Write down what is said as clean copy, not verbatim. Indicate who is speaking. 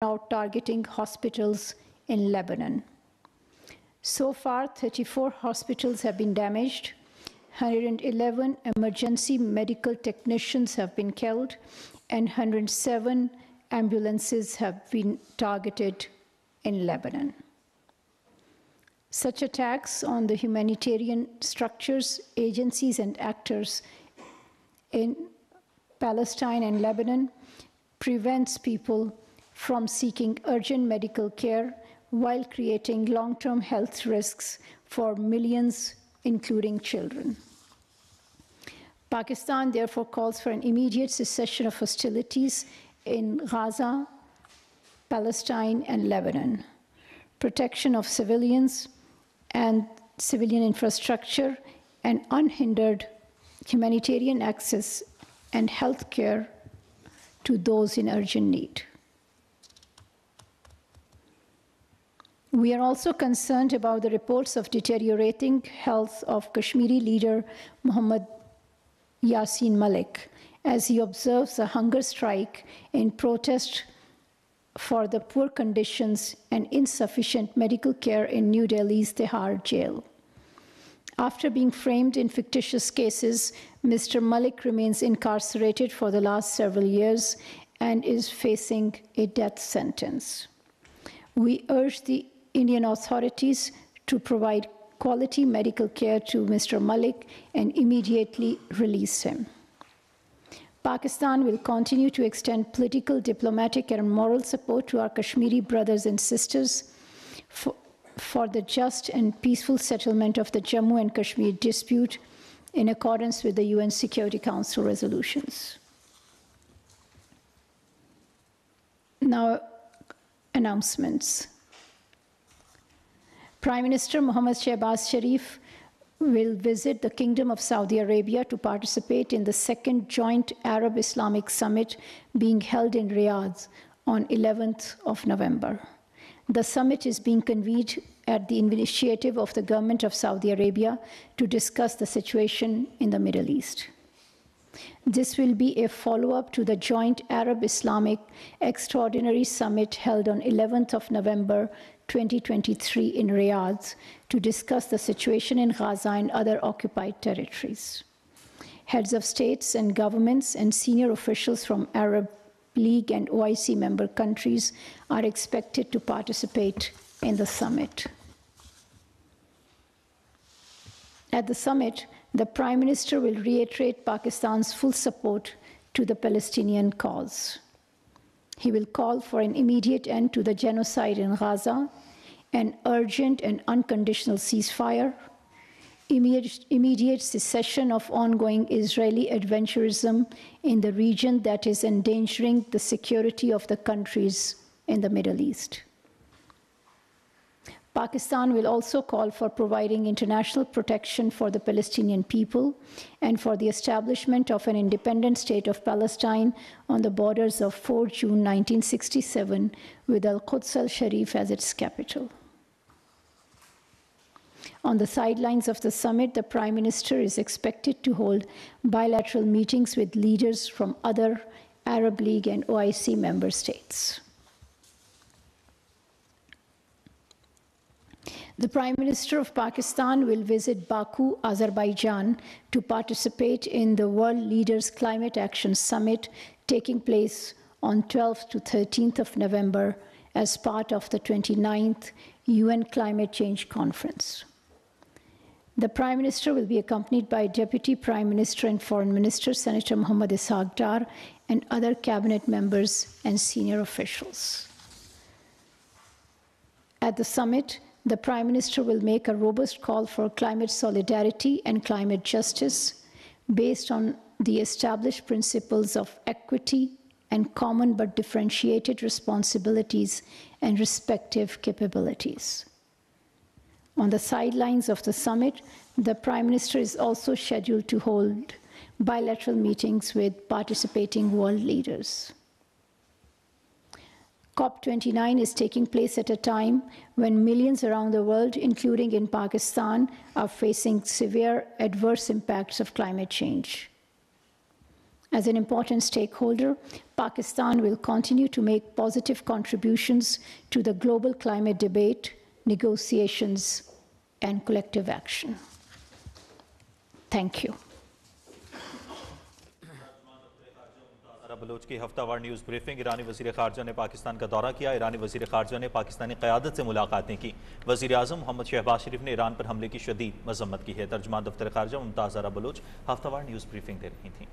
Speaker 1: now targeting hospitals in Lebanon. So far, 34 hospitals have been damaged, 111 emergency medical technicians have been killed, and 107 ambulances have been targeted in Lebanon. Such attacks on the humanitarian structures, agencies, and actors in Palestine and Lebanon prevents people from seeking urgent medical care while creating long-term health risks for millions, including children. Pakistan therefore calls for an immediate cessation of hostilities in Gaza, Palestine, and Lebanon, protection of civilians and civilian infrastructure, and unhindered humanitarian access and health care to those in urgent need. We are also concerned about the reports of deteriorating health of Kashmiri leader Muhammad Yasin Malik as he observes a hunger strike in protest for the poor conditions and insufficient medical care in New Delhi's Tihar jail. After being framed in fictitious cases, Mr. Malik remains incarcerated for the last several years and is facing a death sentence. We urge the Indian authorities to provide quality medical care to Mr. Malik and immediately release him. Pakistan will continue to extend political, diplomatic, and moral support to our Kashmiri brothers and sisters for the just and peaceful settlement of the Jammu and Kashmir dispute in accordance with the UN Security Council resolutions. Now, announcements. Prime Minister Mohammad Shehbaz Sharif will visit the Kingdom of Saudi Arabia to participate in the second joint Arab-Islamic summit being held in Riyadh on 11th of November. The summit is being convened at the initiative of the government of Saudi Arabia to discuss the situation in the Middle East. This will be a follow-up to the joint Arab-Islamic Extraordinary Summit held on 11th of November 2023 in Riyadh to discuss the situation in Gaza and other occupied territories. Heads of states and governments and senior officials from Arab League and OIC member countries are expected to participate in the summit. At the summit, the Prime Minister will reiterate Pakistan's full support to the Palestinian cause. He will call for an immediate end to the genocide in Gaza, an urgent and unconditional ceasefire, immediate cessation of ongoing Israeli adventurism in the region that is endangering the security of the countries in the Middle East. Pakistan will also call for providing international protection for the Palestinian people and for the establishment of an independent state of Palestine on the borders of 4 June 1967 with Al-Quds al-Sharif as its capital. On the sidelines of the summit, the Prime Minister is expected to hold bilateral meetings with leaders from other Arab League and OIC member states. The Prime Minister of Pakistan will visit Baku, Azerbaijan, to participate in the World Leaders Climate Action Summit taking place on 12th to 13th of November as part of the 29th UN Climate Change Conference. The Prime Minister will be accompanied by Deputy Prime Minister and Foreign Minister Senator Muhammad Ishaq Dar and other cabinet members and senior officials. At the summit, the Prime Minister will make a robust call for climate solidarity and climate justice based on the established principles of equity and common but differentiated responsibilities and respective capabilities. On the sidelines of the summit, the Prime Minister is also scheduled to hold bilateral meetings with participating world leaders. COP29 is taking place at a time when millions around the world, including in Pakistan, are facing severe adverse impacts of climate change. As an important stakeholder, Pakistan will continue to make positive contributions to the global climate debate, negotiations, and collective action. Thank you.
Speaker 2: Baloch की हफ्तावार news briefing. ईरानी वज़ीर ख़ारजा ने पाकिस्तान का दौरा किया। ईरानी वज़ीर ख़ारजा ने पाकिस्तानी क़यादत से मुलाकातें की। वज़ीर आज़म मोहम्मद शहबाज शरीफ ने ईरान पर हमले की शदीद मज़म्मत की है। तर्जुमान दफ्तर ख़ारजा मुमताज़ ज़रा बलोच हफ्तावार न्यूज़ ब्रीफिंग दे रही थी।